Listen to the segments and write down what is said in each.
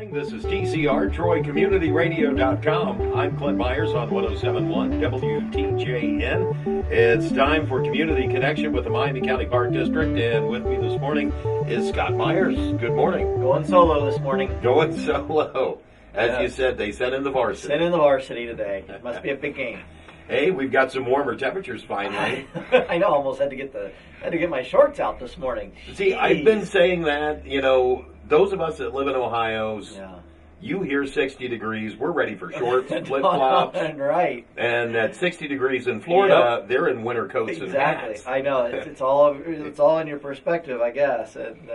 morning. This is TCR, TroyCommunityRadio.com. I'm Clint Myers on 107.1 WTJN. It's time for Community Connection with the Miami County Park District, and with me this morning is Scott Myers. Good morning. Going solo this morning. Going solo. As you said, they sent in the varsity. Sent in the varsity today. It must be a big game. Hey, we've got some warmer temperatures finally. I know. Almost had to get my shorts out this morning. See, Jeez. I've been saying that. You know, those of us that live in Ohio, Yeah. you hear 60 degrees, we're ready for shorts, flip-flops. Right. And at 60 degrees in Florida, they're in winter coats and hats. I know. It's all in your perspective, I guess. And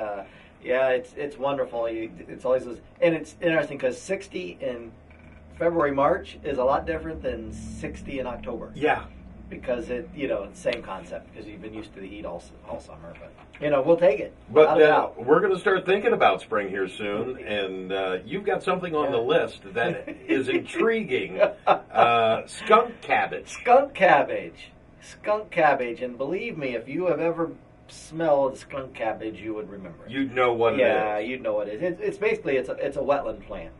yeah, it's wonderful. It's always and it's interesting because 60 in February, March is a lot different than 60 in October. Yeah. Because it's the same concept, because you've been used to the heat all summer, but we'll take it. But we're going to start thinking about spring here soon, and you've got something on the list that is intriguing. Skunk cabbage. Skunk cabbage, and believe me, if you have ever smelled skunk cabbage, you would remember it. You'd know what it is. Yeah, you'd know what it is. It's basically it's a wetland plant.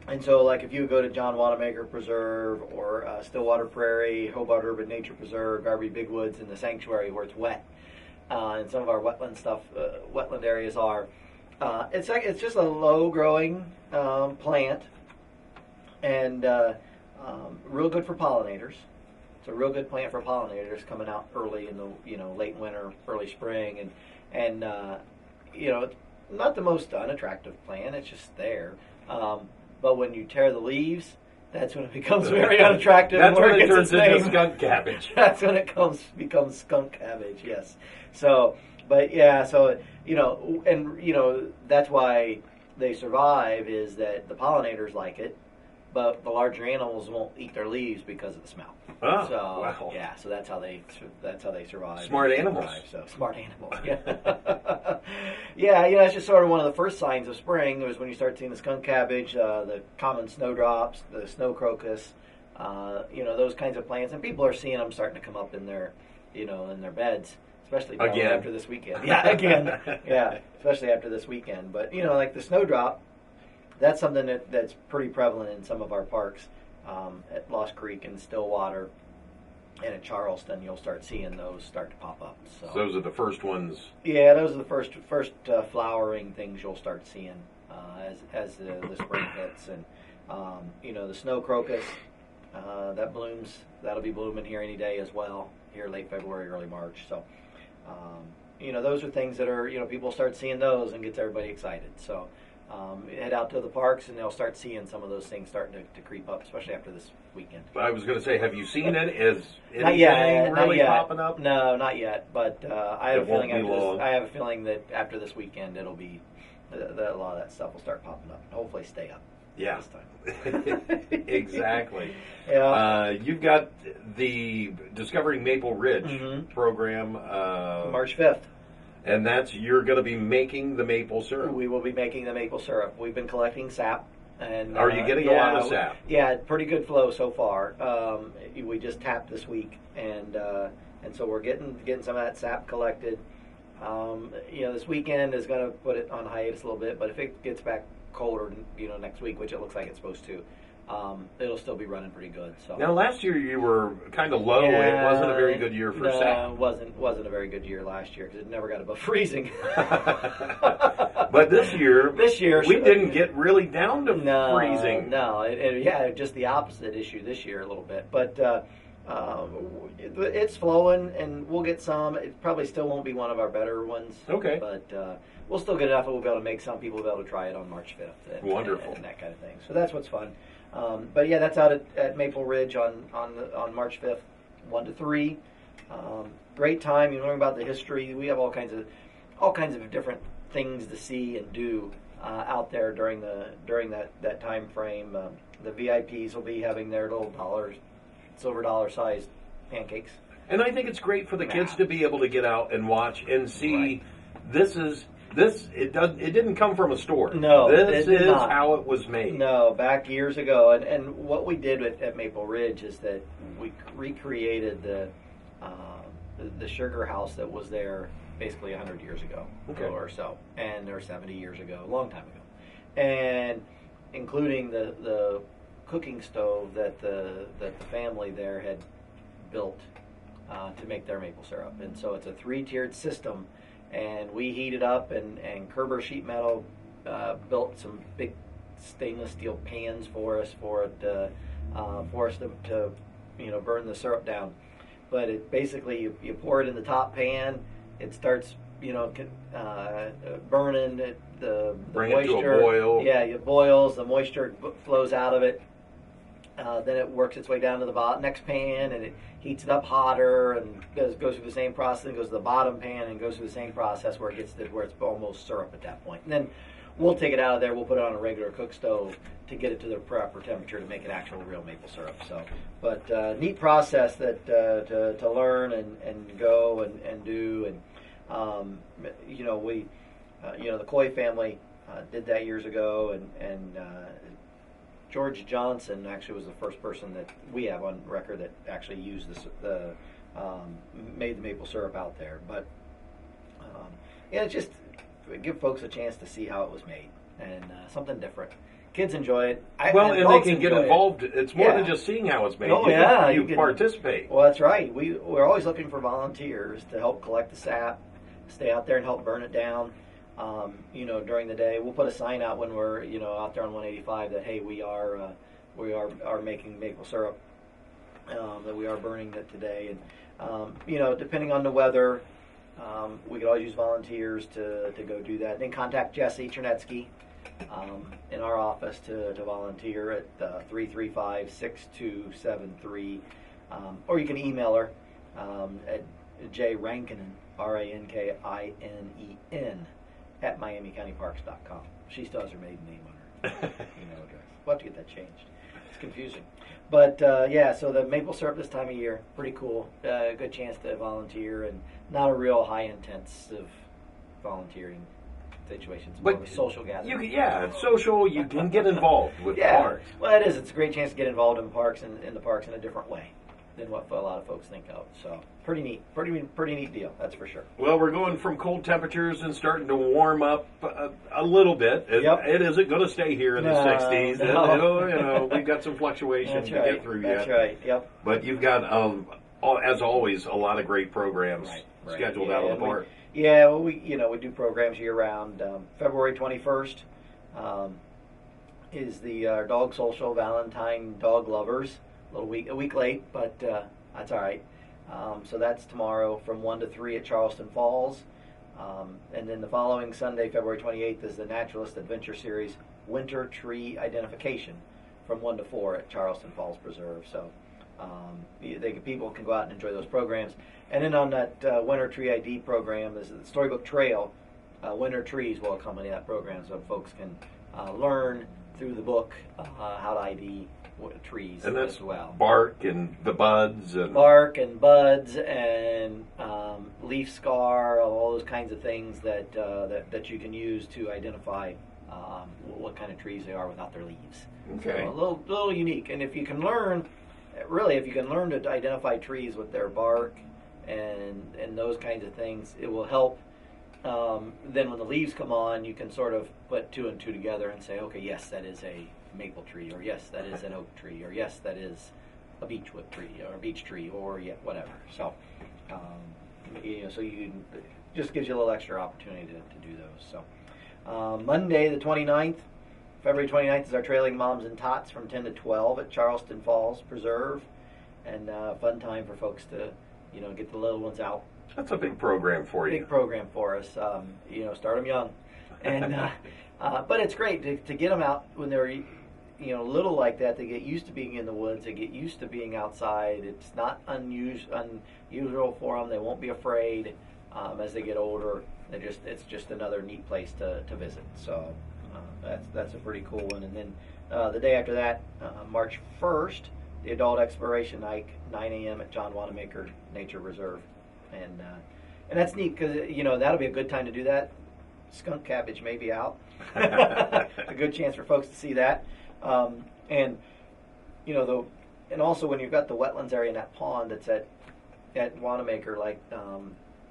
And so, like, if you go to John Wanamaker Preserve or Stillwater Prairie, Hobart Urban Nature Preserve, Garby Big Woods, and the sanctuary where it's wet, and some of our wetland areas are, it's just a low-growing plant, and real good for pollinators. It's a real good plant for pollinators coming out early in the late winter, early spring, and it's not the most unattractive plant. It's just there. But when you tear the leaves, that's when it becomes very unattractive. That's when it turns into skunk cabbage. That's when it becomes skunk cabbage. Yes. So, but yeah, so that's why they survive, is that the pollinators like it, but the larger animals won't eat their leaves because of the smell. Oh, so wow. Yeah, so that's how they survive. Smart animals. So smart animals. Yeah. Yeah, it's just sort of one of the first signs of spring was when you start seeing the skunk cabbage, the common snowdrops, the snow crocus, those kinds of plants, and people are seeing them starting to come up in their beds, especially after this weekend. Yeah, again. Yeah, especially after this weekend. But like the snowdrop, that's something that's pretty prevalent in some of our parks. At Lost Creek and Stillwater and at Charleston, you'll start seeing those start to pop up. So those are the first ones. Yeah, those are the first flowering things you'll start seeing as the spring hits. And the snow crocus that blooms, that'll be blooming here any day as well, here late February, early March. So those are things that are people start seeing those and gets everybody excited. So head out to the parks and they'll start seeing some of those things starting to creep up, especially after this weekend. I was going to say, have you seen it? Is anything really popping up? No, not yet. But I have a feeling that after this weekend, it'll be a lot of that stuff will start popping up and hopefully stay up. Yeah, this time. Exactly. Yeah. You've got the Discovering Maple Ridge program, March 5th. And you're going to be making the maple syrup. We will be making the maple syrup. We've been collecting sap. And are you getting a lot of sap? Yeah, pretty good flow so far. We just tapped this week, and so we're getting some of that sap collected. This weekend is going to put it on hiatus a little bit, but if it gets back colder, next week, which it looks like it's supposed to, it'll still be running pretty good. So now, last year you were kind of low. Yeah, it wasn't a very good year for sap. It wasn't a very good year last year because it never got above freezing. But this year we didn't get really down to freezing. No, just the opposite issue this year a little bit. But it's flowing, and we'll get some. It probably still won't be one of our better ones. Okay. But we'll still get enough that we'll be able to make some people be able to try it on March 5th. Wonderful. And that kind of thing. So that's what's fun. But yeah, that's out at Maple Ridge on March 5th, 1 to 3. Great time. You learn about the history. We have all kinds of different things to see and do out there during that time frame. The VIPs will be having their little silver dollar sized pancakes. And I think it's great for the kids to be able to get out and watch and see. Right. It didn't come from a store. No, this is how it was made. No, back years ago, and what we did at Maple Ridge is that we recreated the sugar house that was there basically 100 years ago or so, and or 70 years ago, a long time ago, and including the cooking stove that the family there had built to make their maple syrup. And so it's a 3-tiered system, and we heated up, and Kerber Sheet Metal built some big stainless steel pans for us to burn the syrup down. But it basically you pour it in the top pan, it starts burning the Bring moisture. it to a boil. Yeah, it boils. The moisture flows out of it. Then it works its way down to the next pan, and it heats it up hotter, and goes through the same process, and goes to the bottom pan, and goes through the same process where it gets to where it's almost syrup at that point. And then we'll take it out of there. We'll put it on a regular cook stove to get it to the proper temperature to make it actual real maple syrup. So, but neat process that to learn and go and do, and we the Coy family did that years ago, and George Johnson actually was the first person that we have on record that actually used made the maple syrup out there. But it's just give folks a chance to see how it was made, and something different. Kids enjoy it. And they can get involved. It's more than just seeing how it's made. Oh, yeah. You participate. Well, that's right. We're always looking for volunteers to help collect the sap, stay out there and help burn it down. During the day, we'll put a sign out when we're out there on 185 that hey, we are making maple syrup, that we are burning it today, and depending on the weather, we could always use volunteers to go do that. And then contact Jessie Chernetsky in our office to volunteer at 335-6273, or you can email her at jrankinen, RANKINEN, at MiamiCountyParks.com. She still has her maiden name on her email address. We'll have to get that changed. It's confusing. But so the maple syrup this time of year, pretty cool. Good chance to volunteer, and not a real high intensive volunteering situation. It's more of a social gathering. It's social. You can get involved with parks. Well, it is. It's a great chance to get involved in parks and in the parks in a different way than what a lot of folks think of. So pretty neat deal, that's for sure. Well, we're going from cold temperatures and starting to warm up a little bit. It isn't going to stay here in the 60s. No. We've got some fluctuations to get through yet. That's right. Yep. But you've got, as always, a lot of great programs scheduled out of the park. We do programs year round. February 21st is the Dog Social Valentine Dog Lovers. A week late, but that's all right. So that's tomorrow from 1 to 3 at Charleston Falls. And then the following Sunday, February 28th, is the Naturalist Adventure Series Winter Tree Identification from 1 to 4 at Charleston Falls Preserve. So people can go out and enjoy those programs. And then on that Winter Tree ID program is the Storybook Trail. Winter Trees will accompany that program, so folks can learn through the book how to ID trees and that's as well. Bark and buds and leaf scar, all those kinds of things that you can use to identify what kind of trees they are without their leaves. Okay. So a little unique. And if you can learn to identify trees with their bark and those kinds of things, it will help. Then when the leaves come on, you can sort of put 2 and 2 together and say, okay, yes, that is a maple tree, or yes, that is an oak tree, or yes, that is a beechwood tree, or a beech tree, or whatever. So, so you just gives you a little extra opportunity to do those. So, Monday the 29th, February 29th is our Trailing Moms and Tots from 10 to 12 at Charleston Falls Preserve, and fun time for folks to get the little ones out. That's a big program for you. Big program for us. Start them young, and but it's great to get them out when they're little like that. They get used to being in the woods. They get used to being outside. It's not unusual for them. They won't be afraid as they get older. It's just another neat place to visit. So that's a pretty cool one. And then the day after that, March 1st, the Adult Exploration Hike, 9 a.m. at John Wanamaker Nature Reserve, and that's neat because that'll be a good time to do that. Skunk cabbage may be out. A good chance for folks to see that. And also when you've got the wetlands area in that pond that's at Wanamaker,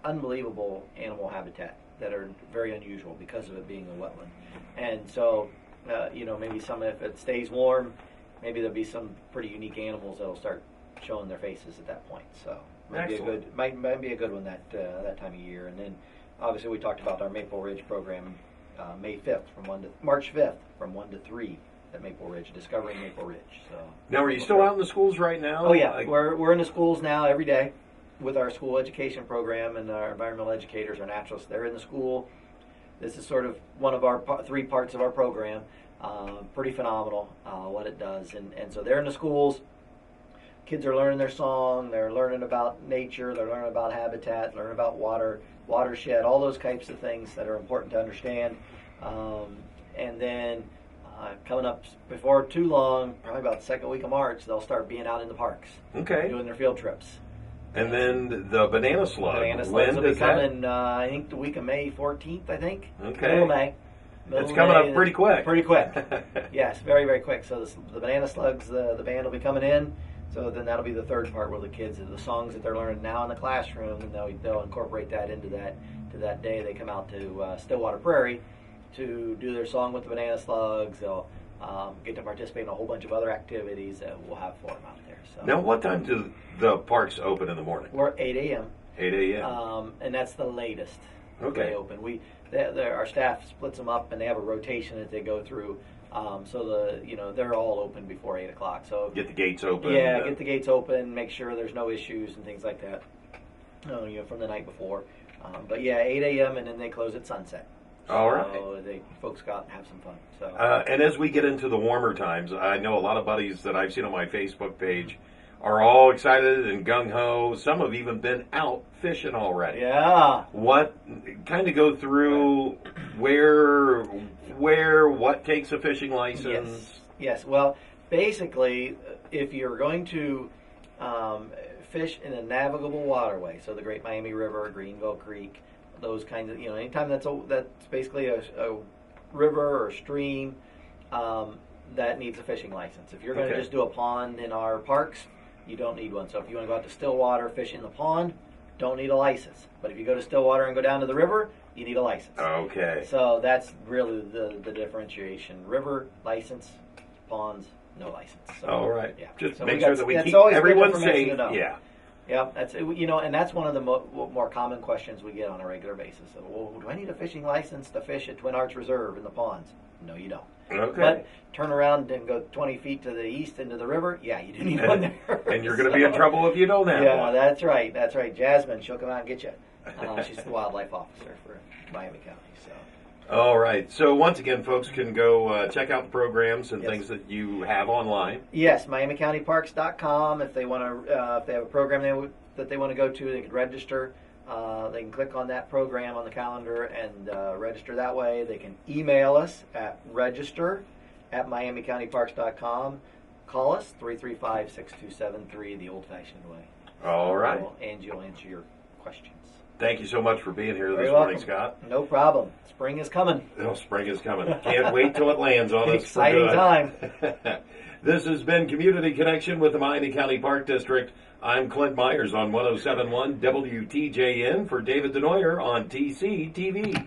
unbelievable animal habitat that are very unusual because of it being a wetland. And so maybe some, if it stays warm, maybe there'll be some pretty unique animals that'll start showing their faces at that point. So might be a good one that time of year. And then obviously we talked about our Maple Ridge program, March 5th from 1 to 3 at Maple Ridge, Discovering Maple Ridge. So now, are you still out in the schools right now? Oh yeah, we're in the schools now every day with our school education program, and our environmental educators, our naturalists. They're in the school. This is sort of one of our 3 parts of our program. Pretty phenomenal what it does, and so they're in the schools. Kids are learning their song. They're learning about nature. They're learning about habitat. Learning about watershed, all those types of things that are important to understand. And then coming up before too long, probably about the second week of March, they'll start being out in the parks, doing their field trips. And then the banana slug. Banana slugs will be coming, I think, the week of May 14th, I think. Okay. Middle of May. It's coming up pretty quick. Pretty quick. Yes, very, very quick. So the banana slugs, the band will be coming in. So then that'll be the third part where the kids, the songs that they're learning now in the classroom, and they'll incorporate that into that day. They come out to Stillwater Prairie to do their song with the banana slugs. They'll get to participate in a whole bunch of other activities that we'll have for them out there. So now, what time do the parks open in the morning? We're 8 a.m. 8 a.m. And that's the latest they open. Our staff splits them up, and they have a rotation that they go through. So they're all open before 8 o'clock. So get the gates open. Yeah, get the gates open. Make sure there's no issues and things like that. From the night before. But yeah, 8 a.m. and then they close at sunset. All right. So folks go out and have some fun. So. And as we get into the warmer times, I know a lot of buddies that I've seen on my Facebook page are all excited and gung-ho. Some have even been out fishing already. Yeah. What, kind of go through what takes a fishing license? Yes. Well, basically, if you're going to fish in a navigable waterway, so the Great Miami River, Greenville Creek, those kinds of, anytime that's basically a river or stream, that needs a fishing license. If you're going to just do a pond in our parks, you don't need one. So if you want to go out to Stillwater, fish in the pond, don't need a license. But if you go to Stillwater and go down to the river, you need a license. Okay. So that's really the differentiation. River, license; ponds, no license. So, all right. Yeah. Just so make sure that we keep everyone safe. Yeah. Yeah, and that's one of the more common questions we get on a regular basis. So, well, do I need a fishing license to fish at Twin Arch Reserve in the ponds? No, you don't. Okay. But turn around and go 20 feet to the east into the river. Yeah, you do need one there. And you're going to be in trouble if you don't have one. Yeah, that's right. That's right. Jasmine, she'll come out and get you. She's the wildlife officer for Miami County. So. All right. So once again, folks can go check out the programs and things that you have online. Yes, MiamiCountyParks.com. If they want to, if they have a program that they want to go to, they can register. They can click on that program on the calendar and register that way. They can email us at register@MiamiCountyParks.com. Call us 335-6273 the old-fashioned way. All right. Angie will answer your questions. Thank you so much for being here this welcome. morning, Scott. No problem. Spring is coming. Oh, spring is coming. Can't wait till it lands on us. Exciting time. This has been Community Connection with the Miami County Park District. I'm Clint Myers on 107.1 WTJN for David Denoyer on TCTV.